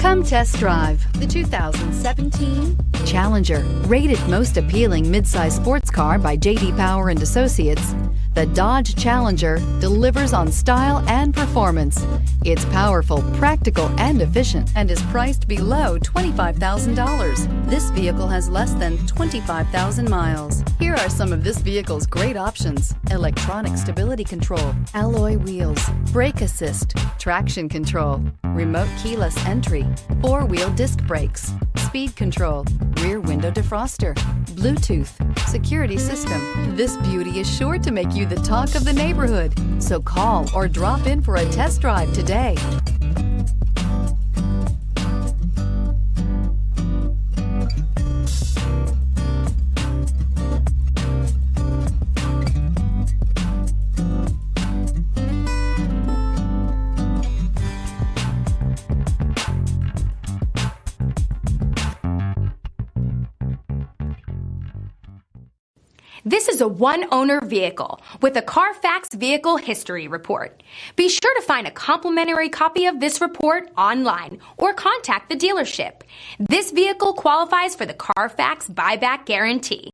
Come test drive the 2017 Challenger. Rated most appealing midsize sports car by J.D. Power and Associates, the Dodge Challenger delivers on style and performance. It's powerful, practical, and efficient, and is priced below $25,000. This vehicle has less than 25,000 miles. Here are some of this vehicle's great options: electronic stability control, alloy wheels, brake assist, traction control, remote keyless entry, four-wheel disc brakes, speed control, rear window defroster, Bluetooth, security system. This beauty is sure to make you the talk of the neighborhood. So call or drop in for a test drive today. This is a one-owner vehicle with a Carfax Vehicle History Report. Be sure to find a complimentary copy of this report online or contact the dealership. This vehicle qualifies for the Carfax Buyback Guarantee.